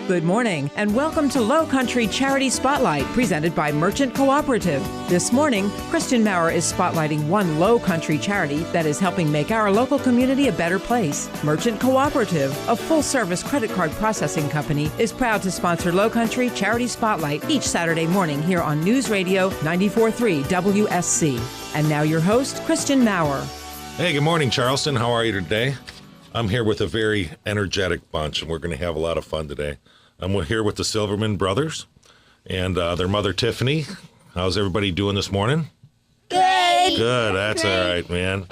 Good morning, and welcome to Lowcountry Charity Spotlight, presented by Merchant Cooperative. This morning, Kristen Maurer is spotlighting one Lowcountry charity that is helping make our local community a better place. Merchant Cooperative, a full-service credit card processing company, is proud to sponsor Lowcountry Charity Spotlight each Saturday morning here on News Radio 94.3 WSC. And now your host, Kristen Maurer. Hey, good morning, Charleston. How are you today? I'm here with a very energetic bunch, and we're going to have a lot of fun today. I'm here with the Silverman brothers and their mother, Tiffany. How's everybody doing this morning? Good. Good. That's all right, man.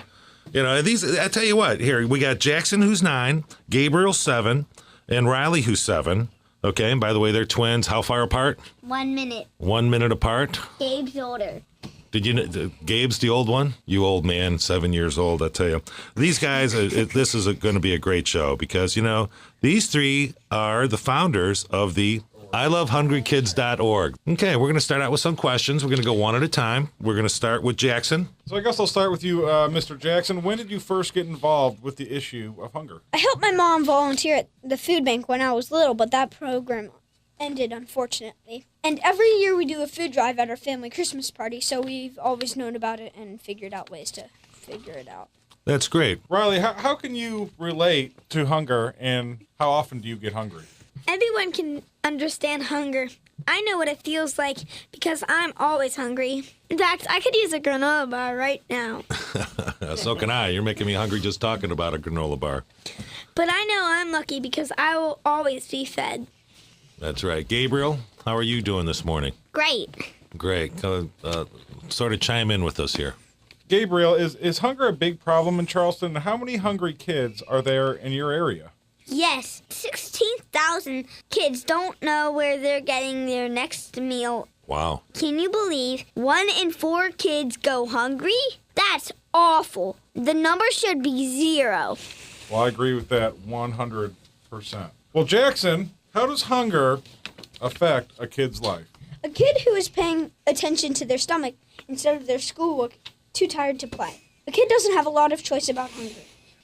You know, I tell you what, here, we got Jackson, who's 9, Gabriel, 7, and Riley, who's 7. Okay, and by the way, they're twins. How far apart? 1 minute. 1 minute apart? Gabe's older. Did you know Gabe's the old one? You old man, 7 years old, I tell you. These guys, this is going to be a great show because, you know, these three are the founders of the ilovehungrykids.org. Okay, we're going to start out with some questions. We're going to go one at a time. We're going to start with Jackson. So I guess I'll start with you, Mr. Jackson. When did you first get involved with the issue of hunger? I helped my mom volunteer at the food bank when I was little, but that program ended, unfortunately. And every year we do a food drive at our family Christmas party, so we've always known about it and figured out ways to figure it out. That's great. Riley, how can you relate to hunger, and how often do you get hungry? Everyone can understand hunger. I know what it feels like because I'm always hungry. In fact, I could use a granola bar right now. So can I. You're making me hungry just talking about a granola bar. But I know I'm lucky because I will always be fed. That's right. Gabriel, how are you doing this morning? Great. Great. Sort of chime in with us here. Gabriel, is hunger a big problem in Charleston? How many hungry kids are there in your area? Yes, 16,000 kids don't know where they're getting their next meal. Wow. Can you believe 1 in 4 kids go hungry? That's awful. The number should be 0. Well, I agree with that 100%. Well, Jackson, how does hunger affect a kid's life? A kid who is paying attention to their stomach instead of their schoolwork, too tired to play. A kid doesn't have a lot of choice about hunger.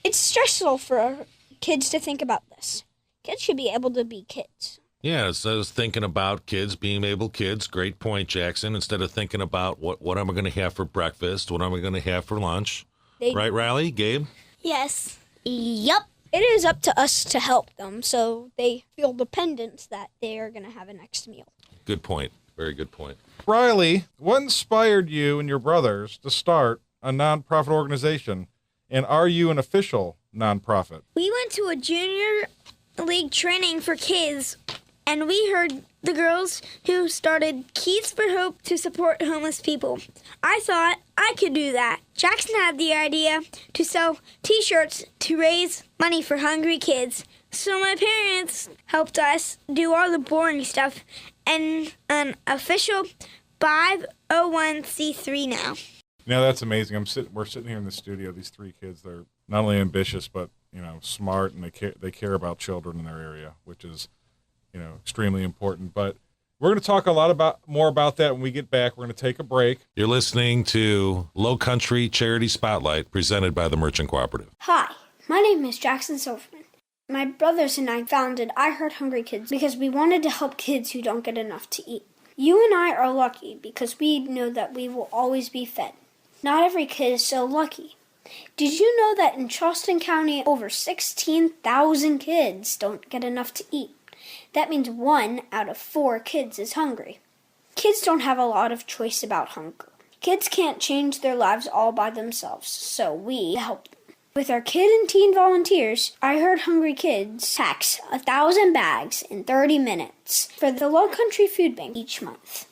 It's stressful for kids to think about this. Kids should be able to be kids. Yeah, so I was thinking about kids being able kids. Great point, Jackson. Instead of thinking about what am I going to have for breakfast, what am I going to have for lunch. Right, Riley? Gabe? Yes. Yup. It is up to us to help them so they feel dependent that they are going to have a next meal. Good point. Very good point. Riley, what inspired you and your brothers to start a nonprofit organization? And are you an official nonprofit? We went to a junior league training for kids, and we heard the girls who started Keys for Hope to support homeless people. I thought I could do that. Jackson had the idea to sell T-shirts to raise money for hungry kids. So my parents helped us do all the boring stuff and an official 501c3 now. You know, that's amazing. We're sitting here in the studio. These 3 kids, they're not only ambitious, but, you know, smart, and they care about children in their area, which is, you know, extremely important. But we're going to talk a lot more about that when we get back. We're going to take a break. You're listening to Lowcountry Charity Spotlight, presented by the Merchant Cooperative. Hi, my name is Jackson Silverman. My brothers and I founded I Heart Hungry Kids because we wanted to help kids who don't get enough to eat. You and I are lucky because we know that we will always be fed. Not every kid is so lucky. Did you know that in Charleston County, over 16,000 kids don't get enough to eat? That means 1 out of 4 kids is hungry. Kids don't have a lot of choice about hunger. Kids can't change their lives all by themselves, so we help them. With our kid and teen volunteers, I Heard Hungry Kids packs 1,000 bags in 30 minutes for the Lowcountry Food Bank each month.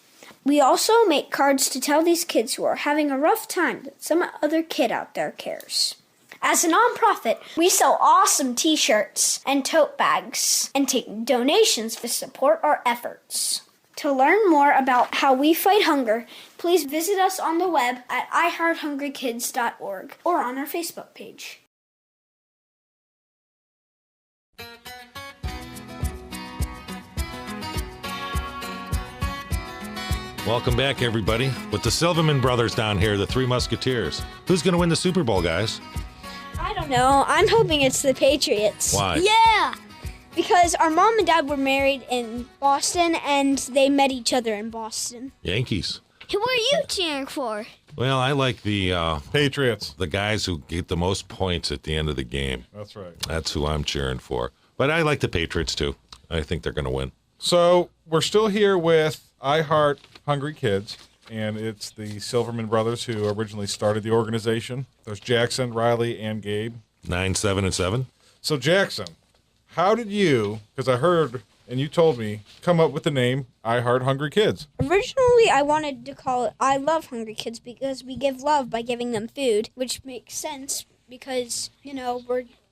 We also make cards to tell these kids who are having a rough time that some other kid out there cares. As a nonprofit, we sell awesome T-shirts and tote bags and take donations to support our efforts. To learn more about how we fight hunger, please visit us on the web at iHeartHungryKids.org or on our Facebook page. Welcome back, everybody. With the Silverman brothers down here, the 3 Musketeers. Who's going to win the Super Bowl, guys? I don't know. I'm hoping it's the Patriots. Why? Yeah! Because our mom and dad were married in Boston, and they met each other in Boston. Yankees. Who are you cheering for? Well, I like the Patriots. guys who get the most points at the end of the game. That's right. That's who I'm cheering for. But I like the Patriots, too. I think they're going to win. So we're still here with I Heart Hungry Kids, and it's the Silverman brothers who originally started the organization. There's Jackson, Riley, and Gabe. 9, 7, and 7. So Jackson, how did you, because I heard and you told me, come up with the name I Heart Hungry Kids? Originally, I wanted to call it I Love Hungry Kids because we give love by giving them food, which makes sense because,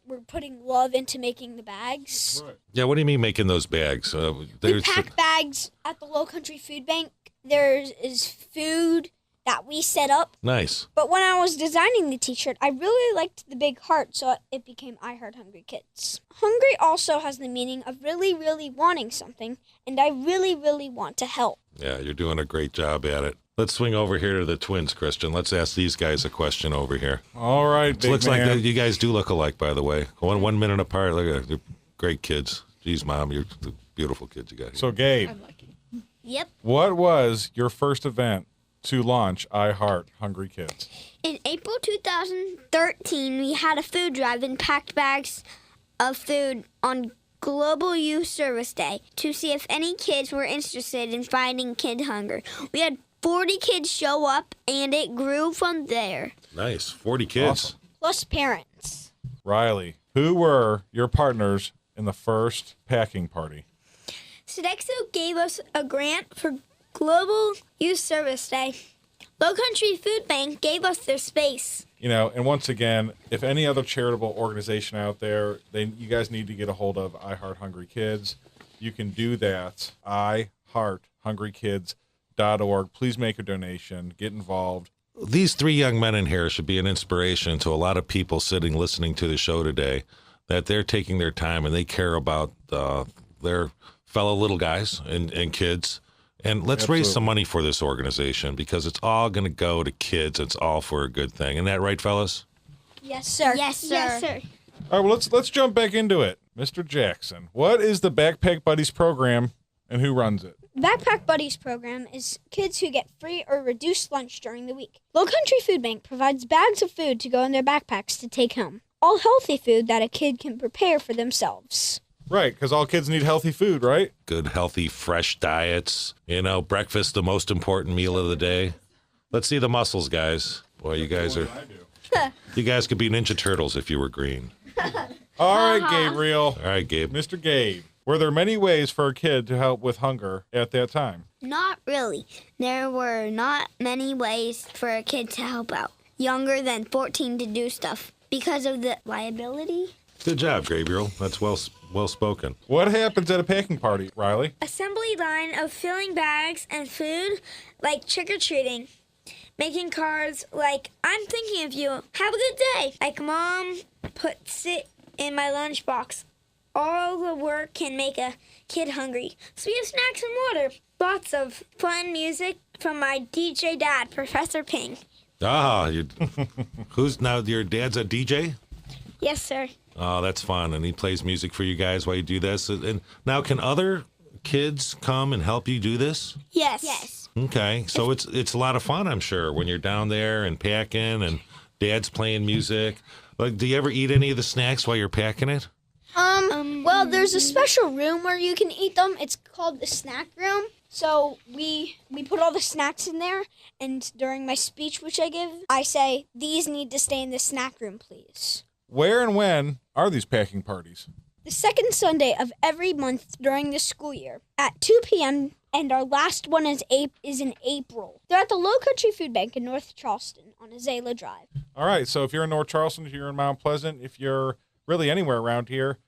we're putting love into making the bags. Right. Yeah, what do you mean making those bags? We pack bags at the Lowcountry Food Bank. There is food that we set up. Nice. But when I was designing the t-shirt, I really liked the big heart, so it became I Heart Hungry Kids. Hungry also has the meaning of really, really wanting something, and I really, really want to help. Yeah, you're doing a great job at it. Let's swing over here to the twins, Christian. Let's ask these guys a question over here. All right, It big looks man. like you guys do look alike, by the way. One minute apart. Look at you're great kids. Geez, Mom, you're the beautiful kids you got here. So, Gabe, Yep. what was your first event to launch I Heart Hungry Kids? In April 2013, we had a food drive and packed bags of food on Global Youth Service Day to see if any kids were interested in fighting kid hunger. We had 40 kids show up, and it grew from there. Nice. 40 kids. Awesome. Plus parents. Riley, who were your partners in the first packing party? Sodexo gave us a grant for Global Youth Service Day. Lowcountry Food Bank gave us their space. And once again, if any other charitable organization out there, you guys need to get a hold of I Heart Hungry Kids. You can do that. iHeartHungryKids.org. Please make a donation. Get involved. These three young men in here should be an inspiration to a lot of people sitting listening to the show today, that they're taking their time and they care about their fellow little guys and kids. And let's raise some money for this organization because it's all going to go to kids. It's all for a good thing. Isn't that right, fellas? Yes, sir. Yes, sir. Yes, sir. All right, well, let's jump back into it. Mr. Jackson, what is the Backpack Buddies program and who runs it? Backpack Buddies program is kids who get free or reduced lunch during the week. Lowcountry Food Bank provides bags of food to go in their backpacks to take home. All healthy food that a kid can prepare for themselves. Right, because all kids need healthy food, right? Good, healthy, fresh diets. Breakfast, the most important meal of the day. Let's see the muscles, guys. Boy, you guys are... You guys could be Ninja Turtles if you were green. All right, Gabriel. All right, Gabe. Mr. Gabe, were there many ways for a kid to help with hunger at that time? Not really. There were not many ways for a kid to help out younger than 14 to do stuff because of the liability. Good job, Gabriel. That's well spoken. What happens at a packing party, Riley? Assembly line of filling bags and food, like trick-or-treating. Making cards like, I'm thinking of you. Have a good day. Like, Mom puts it in my lunchbox. All the work can make a kid hungry. So we have snacks and water. Lots of fun music from my DJ dad, Professor Ping. Who's now your dad's a DJ? Yes, sir. Oh, that's fun. And he plays music for you guys while you do this. And now, can other kids come and help you do this? Yes. Yes. Okay. So it's a lot of fun, I'm sure, when you're down there and packing and dad's playing music. Like, do you ever eat any of the snacks while you're packing it? Well, there's a special room where you can eat them. It's called the snack room. So we put all the snacks in there, and during my speech, which I give, I say, these need to stay in the snack room, please. Where and when are these packing parties? The second Sunday of every month during the school year at 2 p.m., and our last one is in April. They're at the Lowcountry Food Bank in North Charleston on Azalea Drive. All right, so if you're in North Charleston, if you're in Mount Pleasant, if you're really anywhere around here,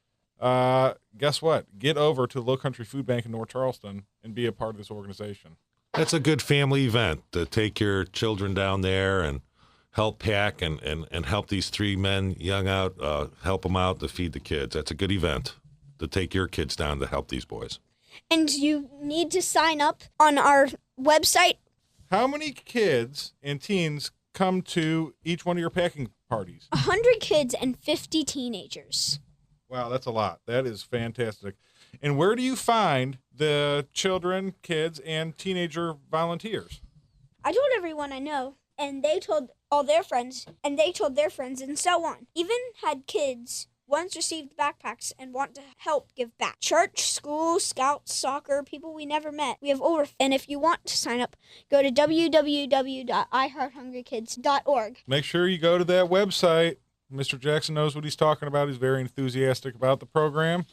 guess what? Get over to Lowcountry Food Bank in North Charleston and be a part of this organization. That's a good family event to take your children down there and help pack and help these three men young out, help them out to feed the kids. That's a good event to take your kids down to help these boys. And you need to sign up on our website. How many kids and teens come to each one of your packing parties? 100 kids and 50 teenagers. Wow, that's a lot. That is fantastic. And where do you find the children, kids, and teenager volunteers? I told everyone I know, and they told all their friends, and they told their friends, and so on. Even had kids once received backpacks and want to help give back. Church, school, scouts, soccer, people we never met. We have over, and if you want to sign up, go to www.ihearthungrykids.org. Make sure you go to that website. Mr. Jackson knows what he's talking about. He's very enthusiastic about the program.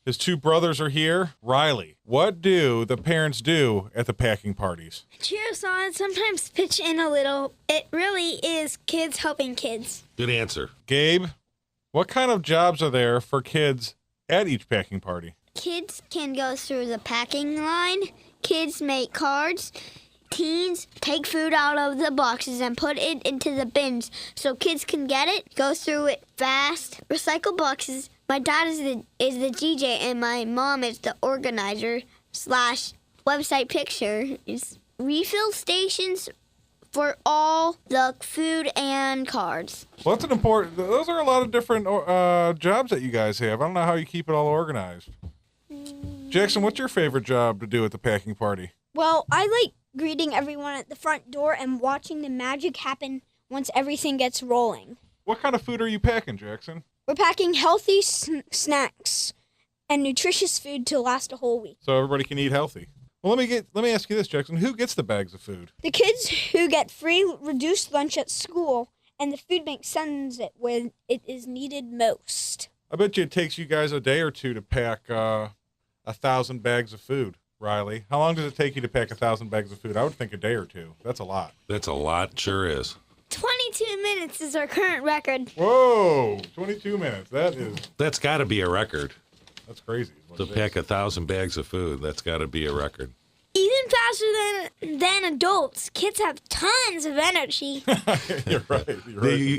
His two brothers are here. Riley, what do the parents do at the packing parties? Cheer us on, sometimes pitch in a little. It really is kids helping kids. Good answer. Gabe, what kind of jobs are there for kids at each packing party? Kids can go through the packing line. Kids make cards. Teens take food out of the boxes and put it into the bins so kids can get it, go through it fast. Recycle boxes. My dad is the DJ and my mom is the organizer / website picture. Refill stations for all the food and cards. Well, that's an important. Those are a lot of different jobs that you guys have. I don't know how you keep it all organized. Jackson, what's your favorite job to do at the packing party? Well, I like greeting everyone at the front door and watching the magic happen once everything gets rolling. What kind of food are you packing, Jackson? We're packing healthy snacks and nutritious food to last a whole week. So everybody can eat healthy. Well, let me ask you this, Jackson. Who gets the bags of food? The kids who get free reduced lunch at school, and the food bank sends it when it is needed most. I bet you it takes you guys a day or two to pack 1,000 bags of food. Riley, how long does it take you to pack 1,000 bags of food? I would think a day or two. That's a lot. That's a lot. Sure is. 22 minutes is our current record. Whoa, 22 minutes. That's got to be a record. That's crazy. To pack 1,000 bags of food, that's got to be a record. Even faster than adults. Kids have tons of energy. You're right.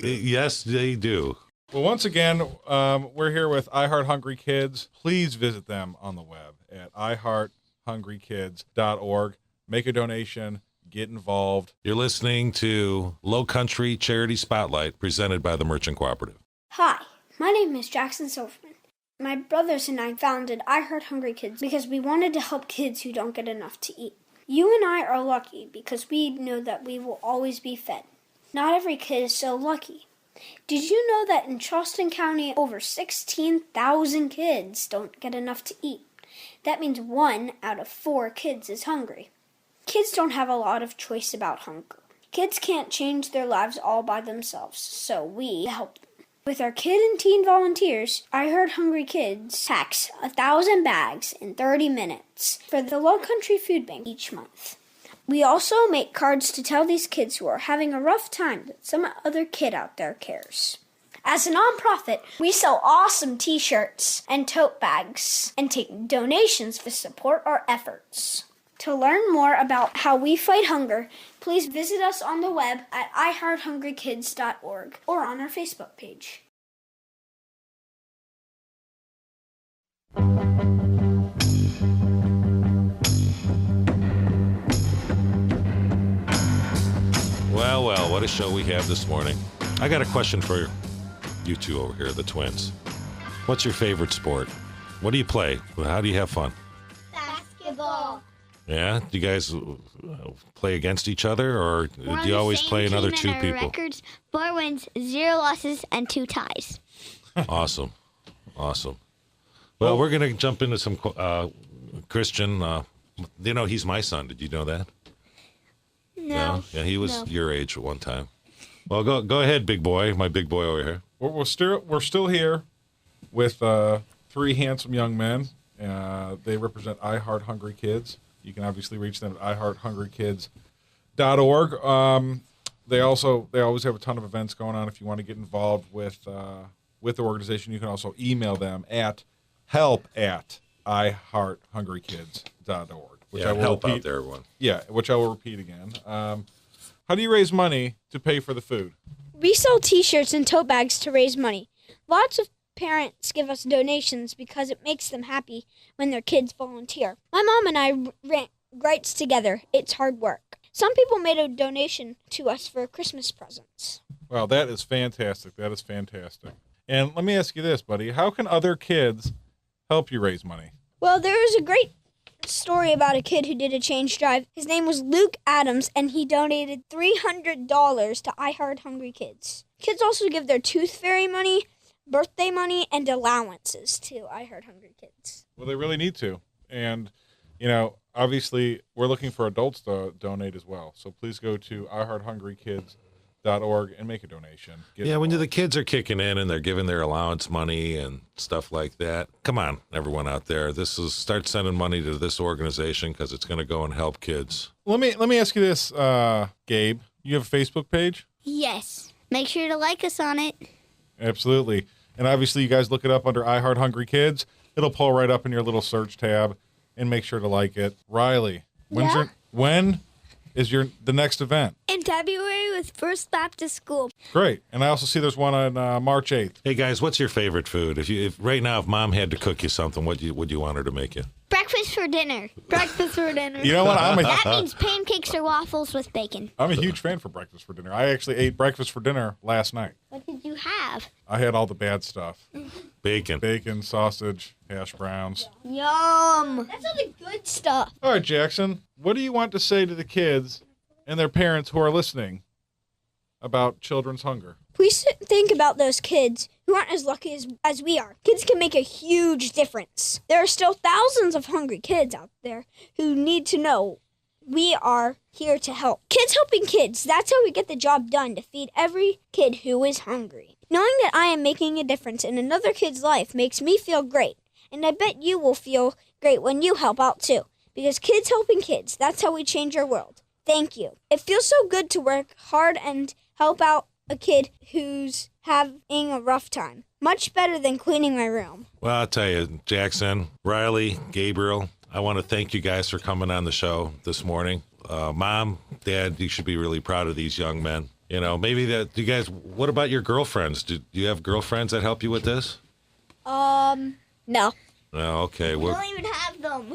Yes, they do. Well, once again, we're here with I Heart Hungry Kids. Please visit them on the web at ihearthungrykids.org. Make a donation. Get involved. You're listening to Lowcountry Charity Spotlight, presented by the Merchant Cooperative. Hi, my name is Jackson Silverman. My brothers and I founded I Heart Hungry Kids because we wanted to help kids who don't get enough to eat. You and I are lucky because we know that we will always be fed. Not every kid is so lucky. Did you know that in Charleston County, over 16,000 kids don't get enough to eat? That means 1 out of 4 kids is hungry. Kids don't have a lot of choice about hunger. Kids can't change their lives all by themselves, so we help them. With our kid and teen volunteers, I Heard Hungry Kids packs 1,000 bags in 30 minutes for the Lowcountry Food Bank each month. We also make cards to tell these kids who are having a rough time that some other kid out there cares. As a nonprofit, we sell awesome t-shirts and tote bags and take donations to support our efforts. To learn more about how we fight hunger, please visit us on the web at ihearthungrykids.org or on our Facebook page. Well, what a show we have this morning. I got a question for you two over here, the twins. What's your favorite sport? What do you play? How do you have fun? Basketball. Yeah? Do you guys play against each other, or do you always play another 2 people? Records, 4 wins, 0 losses, and 2 ties. Awesome. Well, we're going to jump into some Christian. He's my son. Did you know that? No. Yeah, he was your age at one time. Well, go ahead, big boy. My big boy over here. We're still here with 3 handsome young men. They represent I Heart Hungry Kids. You can obviously reach them at ihearthungrykids.org. They always have a ton of events going on. If you want to get involved with the organization, you can also email them at help@ihearthungrykids.org. Which I will help repeat, out there, everyone. Yeah, which I will repeat again. How do you raise money to pay for the food? We sell t-shirts and tote bags to raise money. Lots of parents give us donations because it makes them happy when their kids volunteer. My mom and I ran Grites together. It's hard work. Some people made a donation to us for Christmas presents. Wow, that is fantastic. And let me ask you this, buddy. How can other kids help you raise money? Well, there was a great story about a kid who did a change drive. His name was Luke Adams, and he donated $300 to I Heart Hungry Kids. Kids also give their tooth fairy money, birthday money, and allowances to I Heart Hungry Kids. Well, they really need to. And, obviously, we're looking for adults to donate as well. So please go to iHeartHungryKids.org and make a donation. Yeah, when the kids are kicking in and they're giving their allowance money and stuff like that, come on, everyone out there. Start sending money to this organization because it's going to go and help kids. Let me ask you this, Gabe. You have a Facebook page? Yes. Make sure to like us on it. Absolutely. And obviously, you guys look it up under I Heart Hungry Kids. It'll pull right up in your little search tab, and make sure to like it. Riley, when is the next event? In February with First Baptist School. Great. And I also see there's one on March 8th. Hey guys, what's your favorite food? If right now, if Mom had to cook you something, what would you want her to make you? Breakfast for dinner. Breakfast for dinner. You know what? That means pancakes or waffles with bacon. I'm a huge fan for breakfast for dinner. I actually ate breakfast for dinner last night. What did you have? I had all the bad stuff. Bacon, sausage, hash browns. Yum. That's all the good stuff. All right, Jackson, what do you want to say to the kids and their parents who are listening about children's hunger? Please think about those kids who aren't as lucky as we are. Kids can make a huge difference. There are still thousands of hungry kids out there who need to know we are here to help. Kids helping kids, that's how we get the job done, to feed every kid who is hungry. Knowing that I am making a difference in another kid's life makes me feel great. And I bet you will feel great when you help out too. Because kids helping kids, that's how we change our world. Thank you. It feels so good to work hard and help out a kid who's having a rough time. Much better than cleaning my room. Well, I'll tell you, Jackson, Riley, Gabriel, I want to thank you guys for coming on the show this morning. Mom, Dad, you should be really proud of these young men. What about your girlfriends? Do you have girlfriends that help you with this? No. Oh, okay. We don't even have them.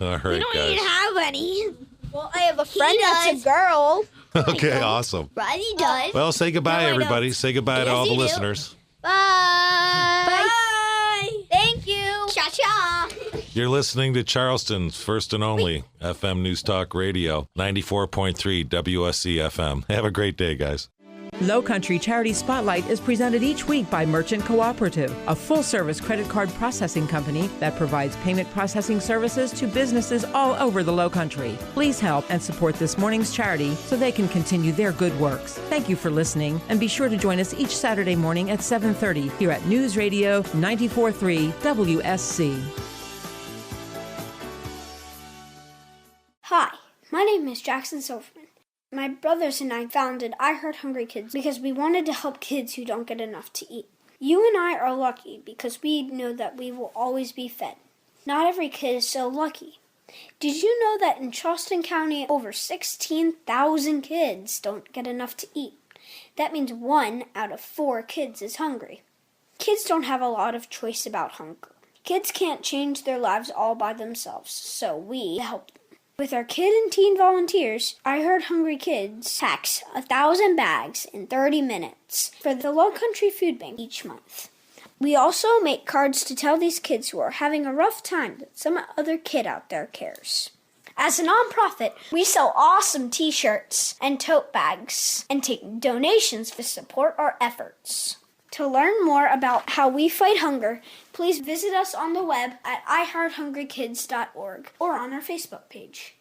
All right, We don't guys. even have any. Well, I have a friend does. that's a girl. Okay, awesome. Riley does. Well, say goodbye, No, I everybody. don't. Say goodbye to Yes, all the you do. listeners. Bye. Bye. Thank you. Cha-cha. You're listening to Charleston's first and only FM News Talk Radio, 94.3 WSC FM. Have a great day, guys. Lowcountry Charity Spotlight is presented each week by Merchant Cooperative, a full-service credit card processing company that provides payment processing services to businesses all over the Lowcountry. Please help and support this morning's charity so they can continue their good works. Thank you for listening, and be sure to join us each Saturday morning at 7:30 here at News Radio 94.3 WSC. Hi, my name is Jackson Silverman. My brothers and I founded I Heart Hungry Kids because we wanted to help kids who don't get enough to eat. You and I are lucky because we know that we will always be fed. Not every kid is so lucky. Did you know that in Charleston County, over 16,000 kids don't get enough to eat? That means 1 out of 4 kids is hungry. Kids don't have a lot of choice about hunger. Kids can't change their lives all by themselves, so we help them. With our kid and teen volunteers, I Heart Hungry Kids packs 1,000 bags in 30 minutes for the Lowcountry Food Bank each month. We also make cards to tell these kids who are having a rough time that some other kid out there cares. As a nonprofit, we sell awesome t-shirts and tote bags and take donations to support our efforts. To learn more about how we fight hunger, please visit us on the web at iHeartHungryKids.org or on our Facebook page.